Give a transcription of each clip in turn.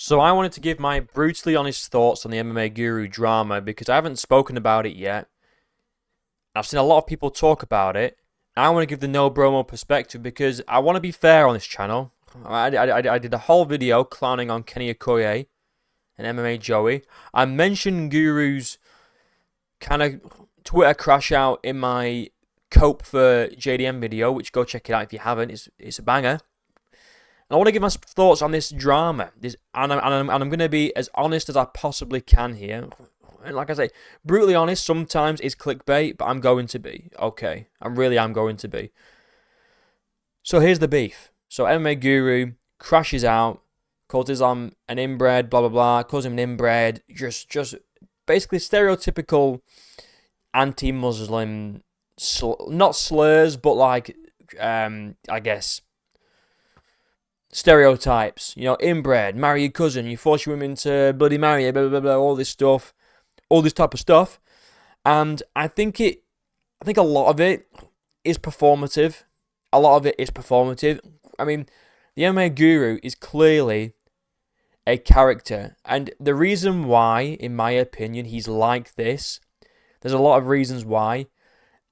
So I wanted to give my brutally honest thoughts on the MMA Guru drama because I haven't spoken about it yet. I've seen a lot of people talk about it. I want to give the no bromo perspective because I want to be fair on this channel. I did a whole video clowning on Kenny Okoye and MMA Joey. I mentioned Guru's kind of Twitter crash out in my Cope for JDM video, which go check it out if you haven't. It's a banger. I want to give my thoughts on this drama, and I'm going to be as honest as I possibly can here. And like I say, brutally honest sometimes is clickbait, but I'm going to be. Okay, I really am going to be. So here's the beef. So MMA Guru crashes out, calls him an inbred, blah, blah, blah, calls him an inbred, just basically stereotypical anti-Muslim, not slurs, but like, I guess, stereotypes, inbred, marry your cousin, you force your women to bloody marry you, blah, blah, blah, all this stuff, all this type of stuff. And I think a lot of it is performative. I mean, the MMA Guru is clearly a character. And the reason why, in my opinion, he's like this, there's a lot of reasons why.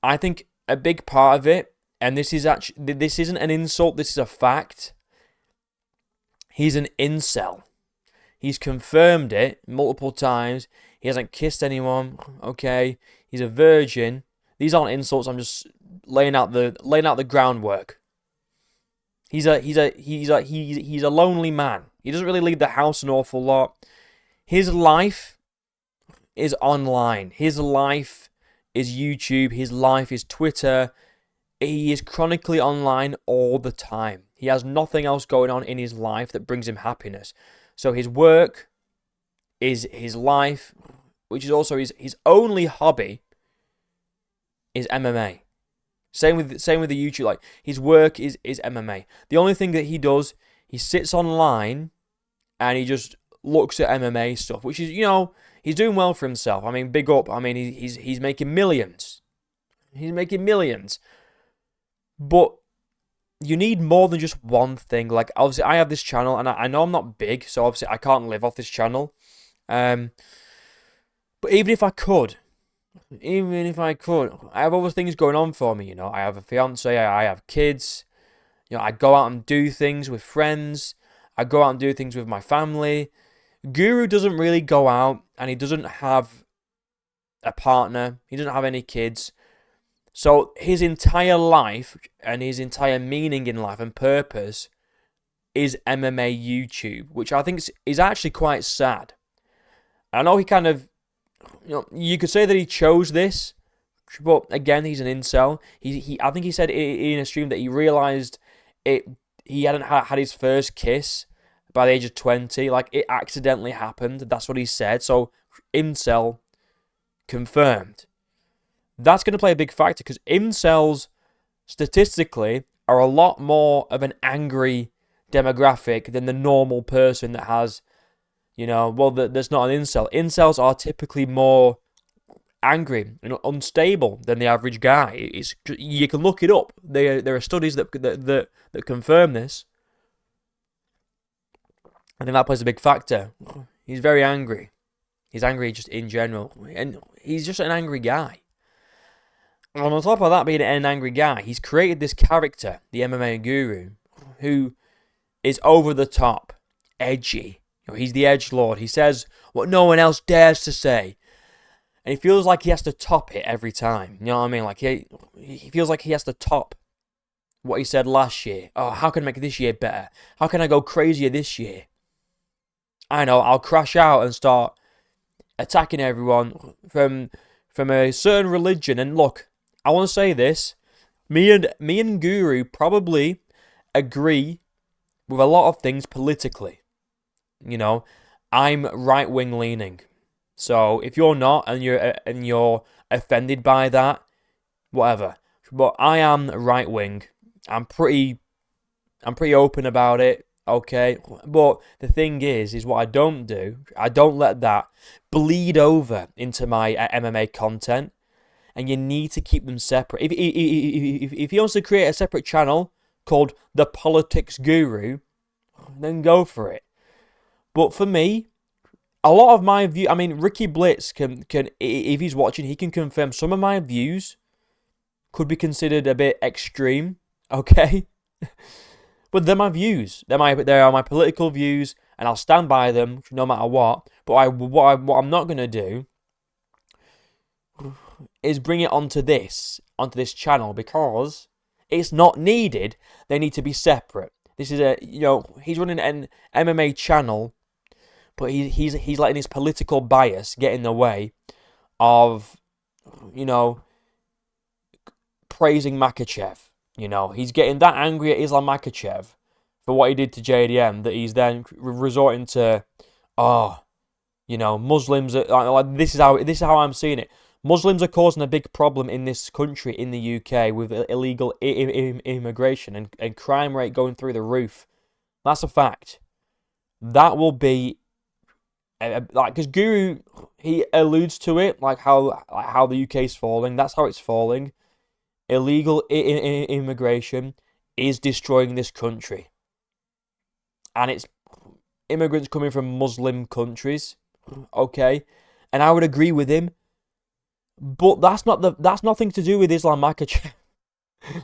I think a big part of it, and this isn't an insult, this is a fact. He's an incel. He's confirmed it multiple times. He hasn't kissed anyone. Okay, he's a virgin. These aren't insults. I'm just laying out the groundwork. He's a lonely man. He doesn't really leave the house an awful lot. His life is online. His life is YouTube. His life is Twitter. He is chronically online all the time. He has nothing else going on in his life that brings him happiness. So his work is his life, which is also his only hobby, is MMA. Same with the YouTube. Like, his work is MMA. The only thing that he does, he sits online and he just looks at MMA stuff, which is, he's doing well for himself. I mean, big up. I mean, he's making millions. He's making millions. But you need more than just one thing. Like, obviously, I have this channel, and I know I'm not big, so obviously I can't live off this channel. But even if I could, I have other things going on for me, I have a fiance, I have kids, I go out and do things with friends, I go out and do things with my family. Guru doesn't really go out, and he doesn't have a partner, he doesn't have any kids. So his entire life and his entire meaning in life and purpose is MMA YouTube, which I think is actually quite sad. I know he kind of, you could say that he chose this, but again, he's an incel. I think he said in a stream that he realized he hadn't had his first kiss by the age of 20. Like, it accidentally happened. That's what he said. So, incel confirmed. That's going to play a big factor because incels, statistically, are a lot more of an angry demographic than the normal person that has, that's not an incel. Incels are typically more angry and unstable than the average guy. You can look it up. There are studies that confirm this. I think that plays a big factor. He's very angry. He's angry just in general. And he's just an angry guy. And on top of that being an angry guy, he's created this character, the MMA Guru, who is over the top, edgy. He's the edgelord. He says what no one else dares to say. And he feels like he has to top it every time. You know what I mean? Like, he feels like he has to top what he said last year. Oh, how can I make this year better? How can I go crazier this year? I know, I'll crash out and start attacking everyone from a certain religion. And look, I want to say this. Me and Guru probably agree with a lot of things politically. I'm right-wing leaning. So if you're not and you're offended by that, whatever. But I am right-wing. I'm pretty open about it. Okay, but the thing is what I don't do. I don't let that bleed over into my MMA content. And you need to keep them separate. If he wants to create a separate channel called The Politics Guru, then go for it. But for me, a lot of my view, I mean, Ricky Blitz can if he's watching, he can confirm some of my views could be considered a bit extreme, okay? But they're my views. They are my political views, and I'll stand by them no matter what. But what I'm not gonna do is bring it onto this channel, because it's not needed. They need to be separate. This is he's running an MMA channel, but he's letting his political bias get in the way of, praising Makachev. He's getting that angry at Islam Makachev for what he did to JDM that he's then resorting to, Muslims are, this is how I'm seeing it. Muslims are causing a big problem in this country, in the UK, with illegal immigration and crime rate going through the roof. That's a fact. That will be, because Guru, he alludes to it, like how the UK is falling. That's how it's falling. Illegal immigration is destroying this country, and it's immigrants coming from Muslim countries. Okay, and I would agree with him. But that's nothing to do with Islam Makachev.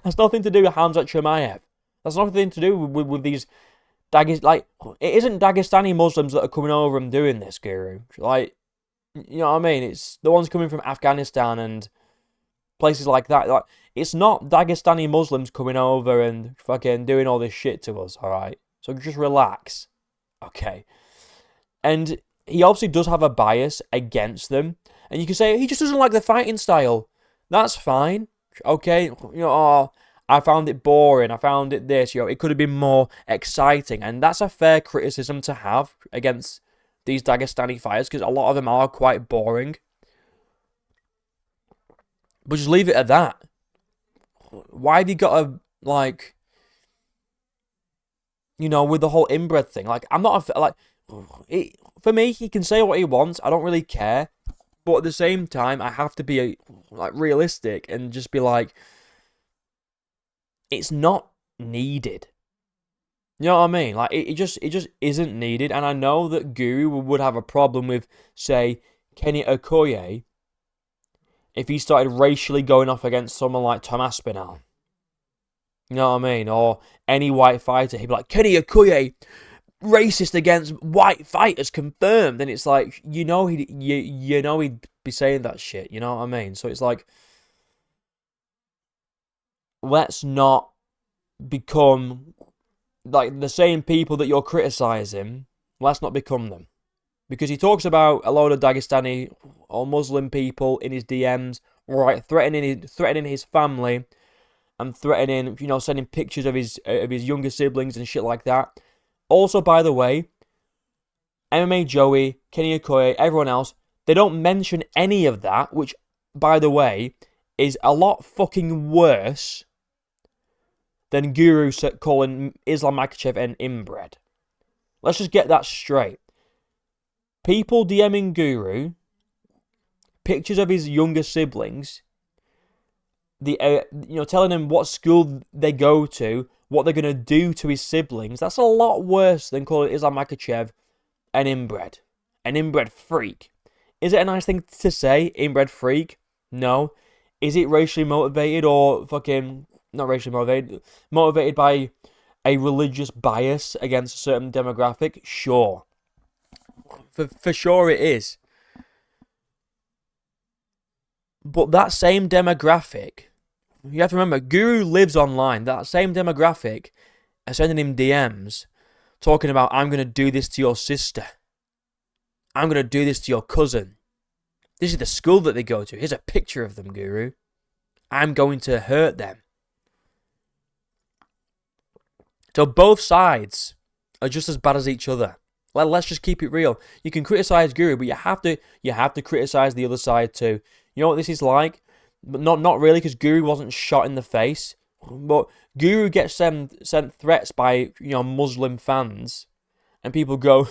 That's nothing to do with Hamzat Chimaev. That's nothing to do with these it isn't Dagestani Muslims that are coming over and doing this, Guru. Like, you know what I mean? It's the ones coming from Afghanistan and places like that. Like, it's not Dagestani Muslims coming over and fucking doing all this shit to us, alright? So just relax. Okay. And he obviously does have a bias against them. And you can say, he just doesn't like the fighting style. That's fine. Okay. I found it boring. I found it this. It could have been more exciting. And that's a fair criticism to have against these Dagestani fighters, because a lot of them are quite boring. But just leave it at that. Why have you got to, with the whole inbred thing? I'm not, for me, he can say what he wants. I don't really care. But at the same time, I have to be realistic and just be it's not needed. You know what I mean? It just isn't needed. And I know that Guru would have a problem with, say, Kenny Okoye if he started racially going off against someone like Tom Aspinall. You know what I mean? Or any white fighter. He'd be like, Kenny Okoye, racist against white fighters confirmed. And it's like, he'd be saying that shit. You know what I mean? So it's let's not become the same people that you're criticizing. Let's not become them. Because he talks about a load of Dagestani or Muslim people in his DMs, right, threatening his family, and threatening, sending pictures of his younger siblings and shit like that. Also, by the way, MMA Joey, Kenny Okoye, everyone else, they don't mention any of that, which, by the way, is a lot fucking worse than Guru calling Islam Makachev an inbred. Let's just get that straight. People DMing Guru pictures of his younger siblings, telling him what school they go to, what they're going to do to his siblings, that's a lot worse than calling Islam Makachev an inbred freak. Is it a nice thing to say, inbred freak? No. Is it racially motivated or fucking, not racially motivated by a religious bias against a certain demographic? Sure. For sure it is. But that same demographic, you have to remember, Guru lives online. That same demographic are sending him DMs talking about, I'm going to do this to your sister. I'm going to do this to your cousin. This is the school that they go to. Here's a picture of them, Guru. I'm going to hurt them. So both sides are just as bad as each other. Let's just keep it real. You can criticize Guru, but you have to criticize the other side too. You know what this is like? But not really, because Guru wasn't shot in the face. But Guru gets sent threats by Muslim fans, and people go,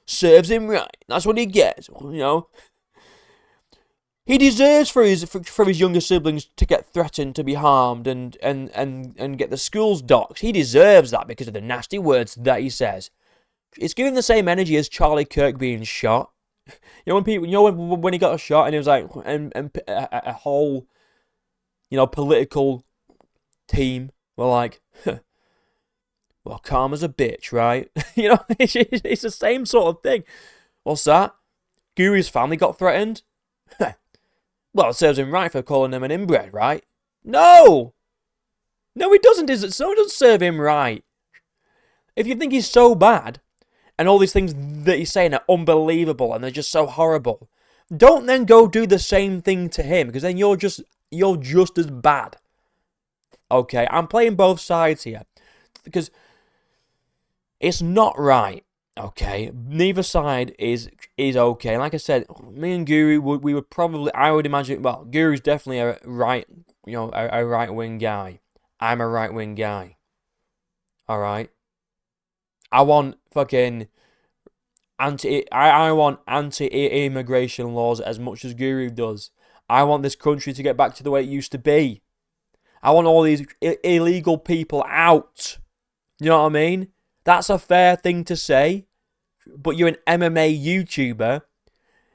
serves him right. That's what he gets. He deserves for his younger siblings to get threatened, to be harmed, and get the schools doxxed. He deserves that because of the nasty words that he says. It's giving the same energy as Charlie Kirk being shot. You know when people, you know when he got shot and it was like, and a whole, political team were like, well, karma's a bitch, right? It's the same sort of thing. What's that? Guru's family got threatened? Well, it serves him right for calling them an inbred, right? No! No, it doesn't. It doesn't serve him right. If you think he's so bad, and all these things that he's saying are unbelievable and they're just so horrible, don't then go do the same thing to him, because then you're just as bad. Okay, I'm playing both sides here, because it's not right. Okay, neither side is okay. Like I said, me and Guru, we would probably, I would imagine, well, Guru's definitely a right-wing guy. I'm a right-wing guy. Alright? I want fucking I want anti-immigration laws as much as Guru does. I want this country to get back to the way it used to be. I want all these illegal people out. You know what I mean? That's a fair thing to say, but you're an MMA YouTuber.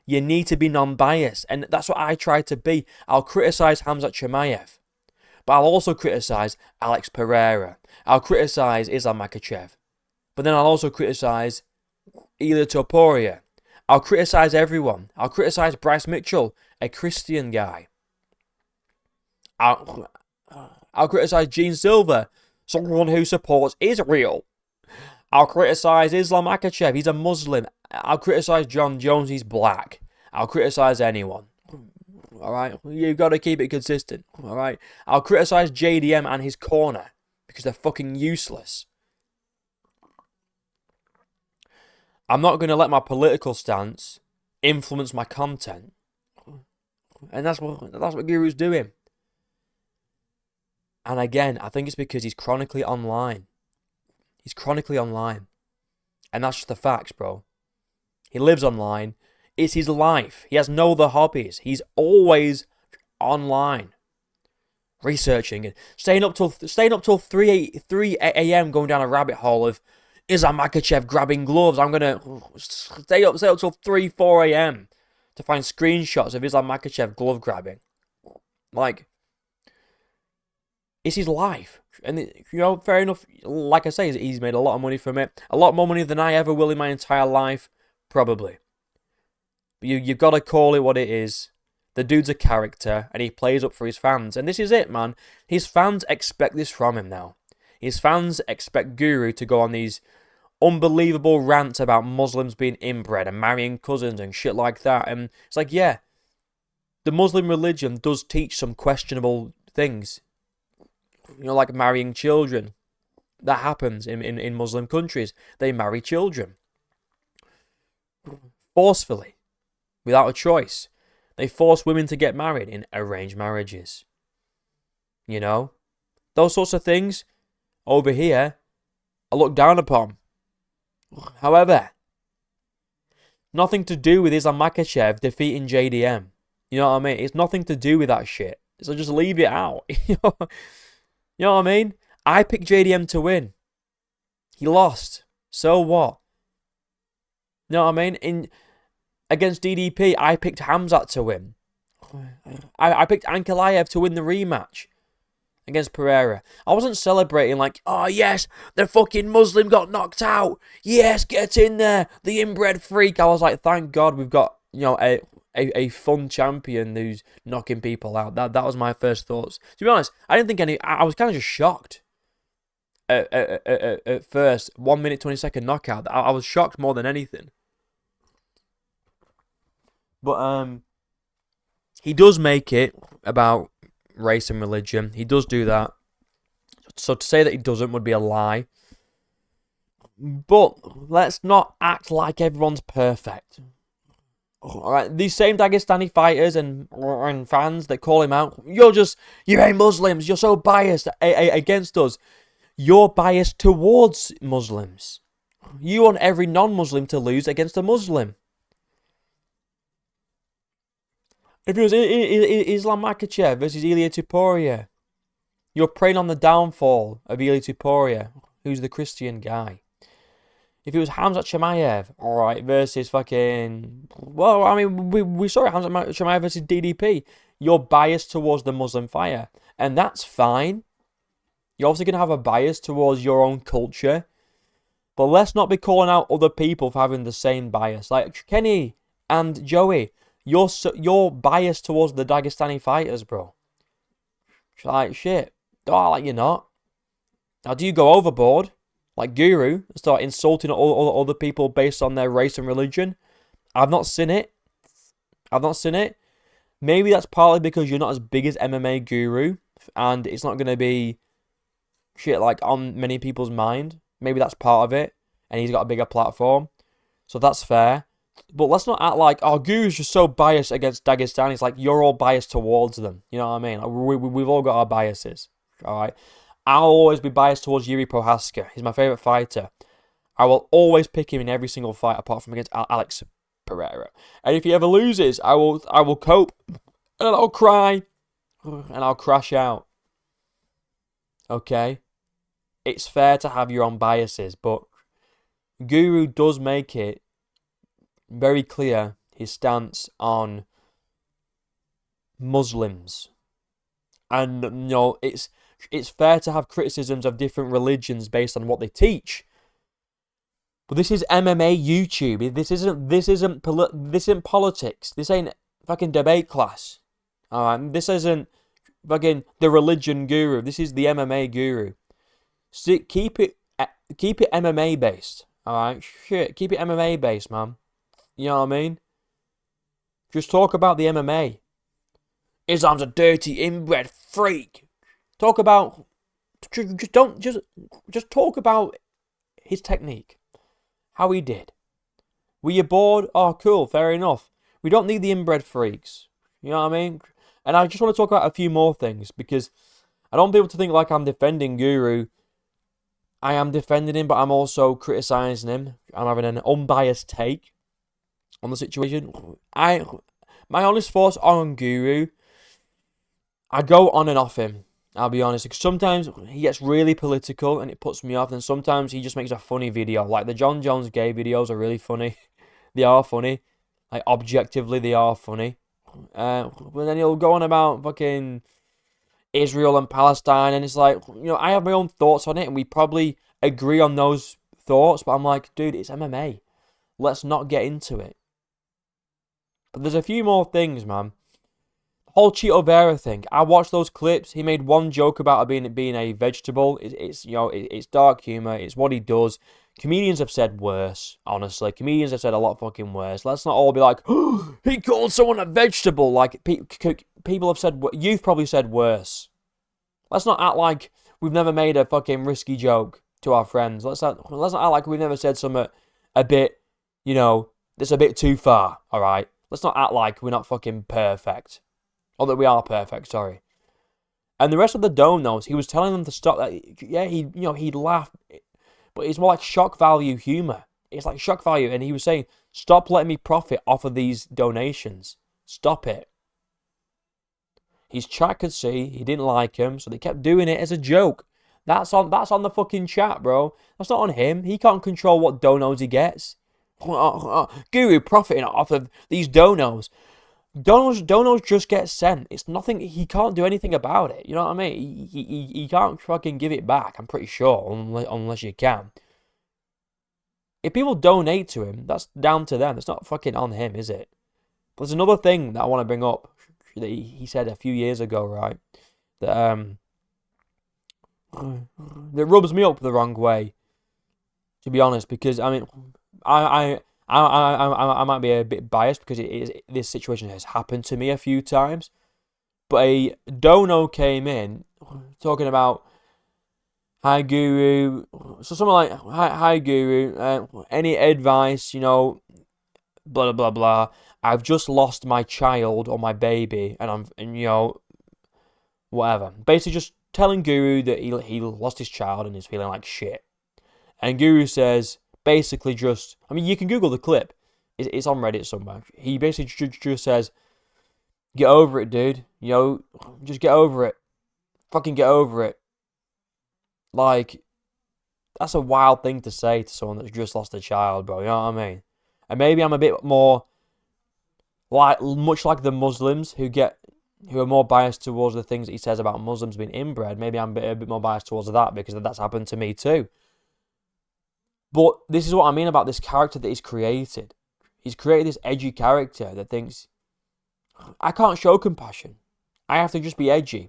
You need to be non-biased, and that's what I try to be. I'll criticize Khamzat Chimaev, but I'll also criticize Alex Pereira. I'll criticize Islam Makhachev, but then I'll also criticize Ilia Topuria. I'll criticize everyone. I'll criticize Bryce Mitchell, a Christian guy. I'll criticize Gene Silver, someone who supports Israel. I'll criticize Islam Makhachev, he's a Muslim. I'll criticize John Jones, he's black. I'll criticize anyone. Alright? You've got to keep it consistent. Alright? I'll criticize JDM and his corner, because they're fucking useless. I'm not going to let my political stance influence my content. And that's what Guru's doing. And again, I think it's because he's chronically online. He's chronically online. And that's just the facts, bro. He lives online. It's his life. He has no other hobbies. He's always online. Researching and staying up till 3 a.m. going down a rabbit hole of Islam Makhachev grabbing gloves. I'm going to stay up till 4 a.m. to find screenshots of Islam Makhachev glove grabbing. Like, it's his life. And, fair enough. Like I say, he's made a lot of money from it. A lot more money than I ever will in my entire life. Probably. But you've got to call it what it is. The dude's a character, and he plays up for his fans. And this is it, man. His fans expect this from him now. His fans expect Guru to go on these unbelievable rants about Muslims being inbred and marrying cousins and shit like that. And it's like, yeah, the Muslim religion does teach some questionable things. Like marrying children. That happens in Muslim countries. They marry children. Forcefully. Without a choice. They force women to get married in arranged marriages. Those sorts of things over here are looked down upon. However, nothing to do with Islam Makhachev defeating JDM. You know what I mean? It's nothing to do with that shit. So just leave it out. You know what I mean? I picked JDM to win. He lost. So what? You know what I mean? Against DDP, I picked Khamzat to win. I picked Ankalaev to win the rematch against Pereira. I wasn't celebrating like, oh yes, the fucking Muslim got knocked out. Yes, get in there, the inbred freak. I was like, thank God we've got a fun champion who's knocking people out. That was my first thoughts. To be honest, I didn't think I was kind of just shocked. At first, 1 minute 20-second knockout. I was shocked more than anything. But he does make it about race and religion. He does do that. So to say that he doesn't would be a lie. But let's not act like everyone's perfect. Alright, these same Dagestani fighters and fans that call him out, you hate Muslims, you're so biased against us. You're biased towards Muslims. You want every non-Muslim to lose against a Muslim. If it was Islam Makhachev versus Ilia Topuria, you're preying on the downfall of Ilia Topuria, who's the Christian guy. If it was Hamzat Chimaev, all right, versus fucking, well, I mean, we saw it, Hamzat Chimaev versus DDP. You're biased towards the Muslim fire, and that's fine. You're obviously going to have a bias towards your own culture, but let's not be calling out other people for having the same bias. Like Kenny and Joey, you're biased towards the Dagestani fighters, bro. Like, shit. Oh, like, you're not. Now, do you go overboard, like Guru, and start insulting all other people based on their race and religion? I've not seen it. Maybe that's partly because you're not as big as MMA Guru, and it's not going to be shit like on many people's mind. Maybe that's part of it, and he's got a bigger platform. So that's fair. But let's not act like, oh, Guru's just so biased against Dagestan. It's like you're all biased towards them. You know what I mean? Like, we've all got our biases. All right? I'll always be biased towards Yuri Prohaska. He's my favourite fighter. I will always pick him in every single fight apart from against Alex Pereira. And if he ever loses, I will cope. And I'll cry. And I'll crash out. Okay? It's fair to have your own biases, but Guru does make it very clear his stance on Muslims. And, you know, it's fair to have criticisms of different religions based on what they teach. But this is MMA YouTube. This isn't politics. This ain't fucking debate class. Alright, this isn't fucking the religion guru. This is the MMA guru. Keep it MMA based. Alright, shit. Keep it MMA based, man. You know what I mean? Just talk about the MMA. Islam's a dirty inbred freak. Talk about. Just talk about his technique. How he did. Were you bored? Oh, cool. Fair enough. We don't need the inbred freaks. You know what I mean? And I just want to talk about a few more things because I don't want people to think like I'm defending Guru. I am defending him, but I'm also criticising him. I'm having an unbiased take on the situation. My honest thoughts on Guru, I go on and off him. I'll be honest. Because sometimes he gets really political and it puts me off. And sometimes he just makes a funny video. Like the John Jones gay videos are really funny. They are funny. Like objectively, they are funny. But then he'll go on about fucking Israel and Palestine, and it's like, you know, I have my own thoughts on it, and we probably agree on those thoughts, but I'm like, dude, it's MMA. Let's not get into it. But there's a few more things, man. The whole Cheeto Vera thing. I watched those clips. He made one joke about it being a vegetable. It's you know, it's dark humor. It's what he does. Comedians have said worse, honestly. Comedians have said a lot fucking worse. Let's not all be like, oh, he called someone a vegetable. Like, people have said, you've probably said worse. Let's not act like we've never made a fucking risky joke to our friends. Let's not act like we've never said something a bit, you know, that's a bit too far, alright? Let's not act like we're not fucking perfect. Or that we are perfect, sorry. And the rest of the donos, he was telling them to stop that. Yeah, he'd laugh. But it's more like shock value humor. It's like shock value. And he was saying, stop letting me profit off of these donations. Stop it. His chat could see he didn't like him, so they kept doing it as a joke. That's on the fucking chat, bro. That's not on him. He can't control what donos he gets. Guru profiting off of these donos. Donos just get sent. It's nothing. He can't do anything about it. You know what I mean? He can't fucking give it back. I'm pretty sure, unless you can. If people donate to him, that's down to them. It's not fucking on him, is it? But there's another thing that I want to bring up that he said a few years ago, right? That that rubs me up the wrong way, to be honest. Because I mean, I might be a bit biased because this situation has happened to me a few times. But a dono came in talking about, hi Guru, so something like, hi Guru, any advice, you know, blah blah blah. I've just lost my child or my baby, and you know, whatever. Basically, just telling Guru that he lost his child and is feeling like shit. And Guru says, basically just, I mean, you can Google the clip. It's on Reddit somewhere. He basically just says, get over it, dude. You know, just get over it. Fucking get over it. Like, that's a wild thing to say to someone that's just lost a child, bro. You know what I mean? And maybe I'm a bit more much like the Muslims who are more biased towards the things that he says about Muslims being inbred. Maybe I'm a bit more biased towards that because that's happened to me too. But this is what I mean about this character that he's created. He's created this edgy character that thinks, I can't show compassion. I have to just be edgy.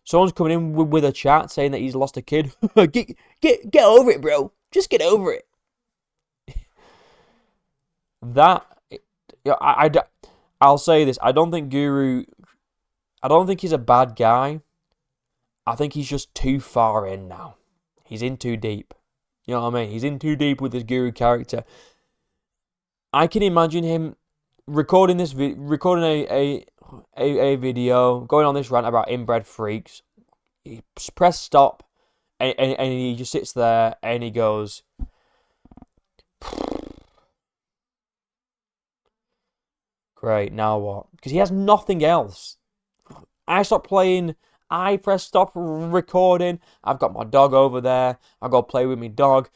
Someone's coming in with a chat saying that he's lost a kid. get over it, bro. Just get over it. I'll say this. I don't think he's a bad guy. I think he's just too far in now. He's in too deep. You know what I mean? He's in too deep with this Guru character. I can imagine him recording a video, going on this rant about inbred freaks. He press stop, and he just sits there and he goes, great, now what? Because he has nothing else. I stop playing. I press stop recording. I've got my dog over there. I go play with my dog.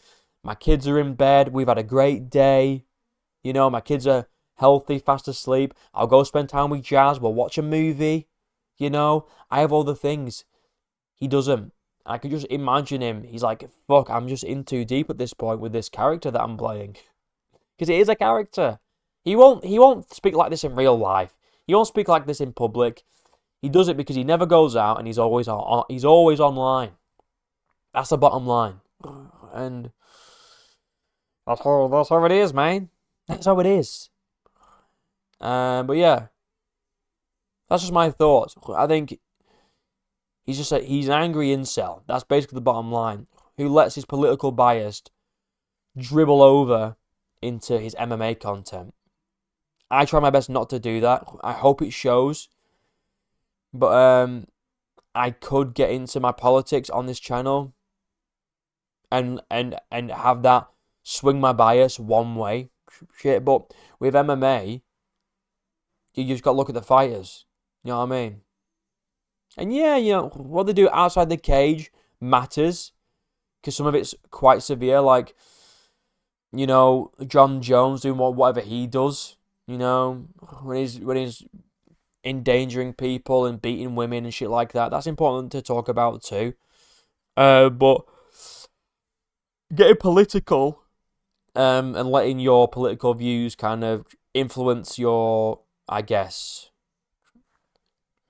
My kids are in bed. We've had a great day. You know, my kids are healthy, fast asleep. I'll go spend time with Jazz. We'll watch a movie. You know, I have all the things. He doesn't. I can just imagine him. He's like, fuck, I'm just in too deep at this point with this character that I'm playing. Because it is a character. He won't speak like this in real life. He won't speak like this in public. He does it because he never goes out and he's always online. That's the bottom line. And that's how it is, man. That's how it is. But yeah, that's just my thoughts. I think he's an angry incel. That's basically the bottom line. Who lets his political bias dribble over into his MMA content. I try my best not to do that. I hope it shows. But I could get into my politics on this channel and have that swing my bias one way. Shit, but with MMA, you just got to look at the fighters. You know what I mean? And yeah, you know, what they do outside the cage matters. Because some of it's quite severe. Like, you know, John Jones doing whatever he does. You know, when he's endangering people and beating women and shit like that. That's important to talk about too. But getting political and letting your political views kind of influence your, I guess,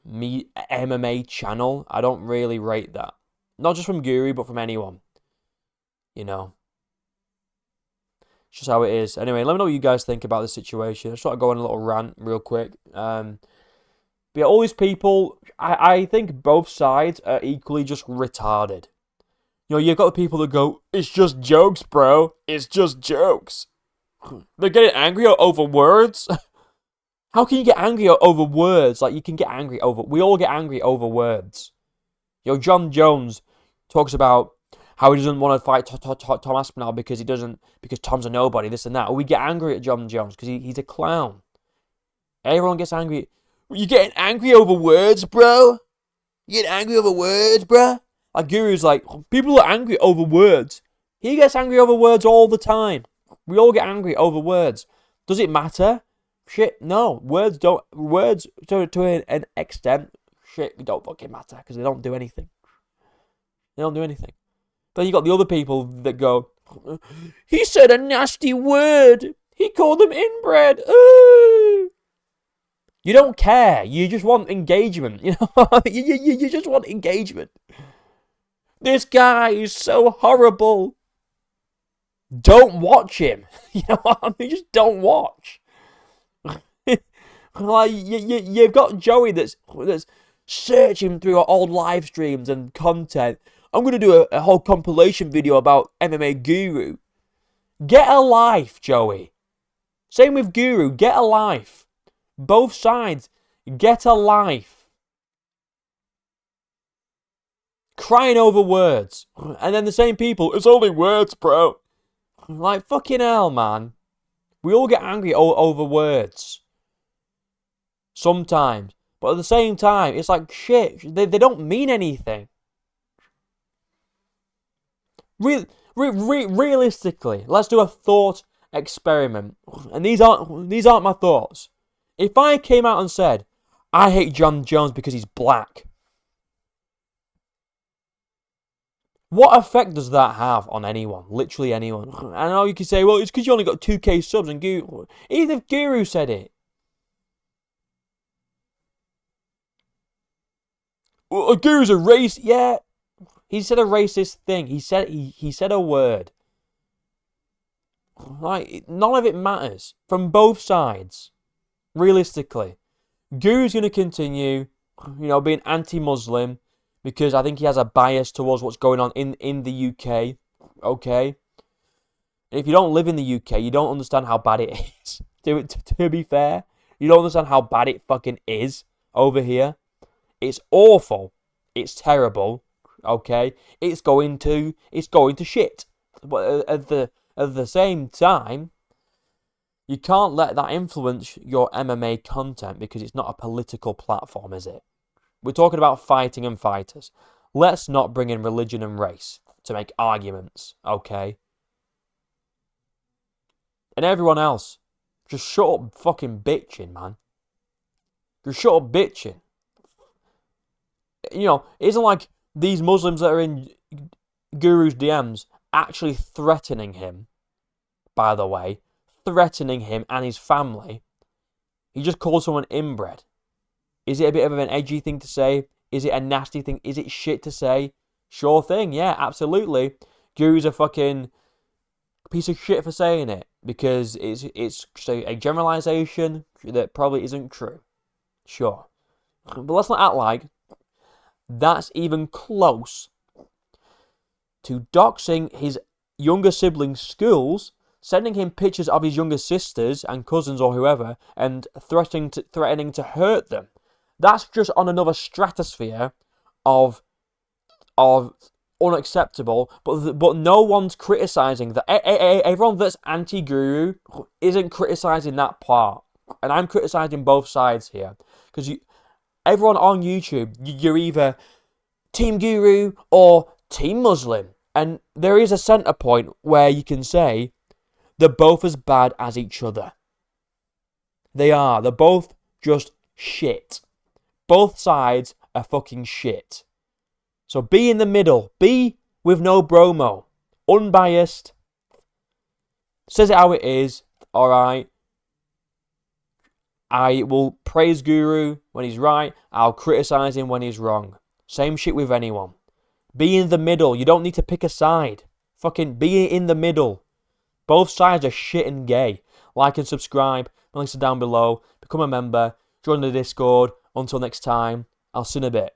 MMA channel, I don't really rate that. Not just from Guru, but from anyone. You know. It's just how it is. Anyway, let me know what you guys think about this situation. I just thought I'd go on a little rant real quick. But yeah, all these people, I think both sides are equally just retarded. You know, you've got the people that go, it's just jokes, bro. It's just jokes. They're getting angry over words. How can you get angry over words? Like, you can get angry over... We all get angry over words. You know, John Jones talks about how he doesn't want to fight Tom Aspinall because Tom's a nobody, this and that. Or we get angry at John Jones because he's a clown. Everyone gets angry. You getting angry over words, bro? You getting angry over words, bro? Like, Guru's like, people are angry over words. He gets angry over words all the time. We all get angry over words. Does it matter? Shit, no. Words to an extent, shit, don't fucking matter because they don't do anything. They don't do anything. Then you got the other people that go, he said a nasty word. He called them inbred. Ooh. You don't care. You just want engagement. You know, you just want engagement. This guy is so horrible. Don't watch him. You know what I mean? Just don't watch. Like you've got Joey that's searching through old live streams and content. I'm gonna do a whole compilation video about MMA Guru. Get a life, Joey. Same with Guru. Get a life. Both sides, get a life. Crying over words. And then the same people, it's only words, bro. Like, fucking hell, man. We all get angry over words. Sometimes. But at the same time, it's like, shit, they don't mean anything. Realistically, let's do a thought experiment. And these aren't my thoughts. If I came out and said, I hate John Jones because he's black, what effect does that have on anyone? Literally anyone. I know you can say, well, it's because you only got 2K subs and Guru. Even if Guru said it. Well, Guru's a race. Yeah. He said a racist thing. He said a word. Like, none of it matters. From both sides. Realistically. Guru's going to continue, being anti-Muslim. Because I think he has a bias towards what's going on in the UK. Okay? And if you don't live in the UK, you don't understand how bad it is. To be fair. You don't understand how bad it fucking is over here. It's awful. It's terrible. Okay? It's going to shit. But at the same time, you can't let that influence your MMA content because it's not a political platform, is it? We're talking about fighting and fighters. Let's not bring in religion and race to make arguments, okay? And everyone else, just shut up fucking bitching, man. Just shut up bitching. It isn't like these Muslims that are in Guru's DMs actually threatening him, by the way. Threatening him and his family. He just called someone inbred. Is it a bit of an edgy thing to say? Is it a nasty thing? Is it shit to say? Sure thing, yeah, absolutely. Guru's a fucking piece of shit for saying it. Because it's just a generalization that probably isn't true. Sure. But let's not act like that's even close to doxing his younger siblings' schools, sending him pictures of his younger sisters and cousins or whoever, and threatening to hurt them. That's just on another stratosphere of unacceptable. But no one's criticizing that. Everyone that's anti-Guru isn't criticizing that part, and I'm criticizing both sides here because everyone on YouTube, you're either Team Guru or Team Muslim, and there is a center point where you can say they're both as bad as each other. They are. They're both just shit. Both sides are fucking shit. So be in the middle. Be with no bromo. Unbiased. Says it how it is. Alright. I will praise Guru when he's right. I'll criticize him when he's wrong. Same shit with anyone. Be in the middle. You don't need to pick a side. Fucking be in the middle. Both sides are shit and gay. Like and subscribe. My links are down below. Become a member. Join the Discord. Until next time, I'll see you in a bit.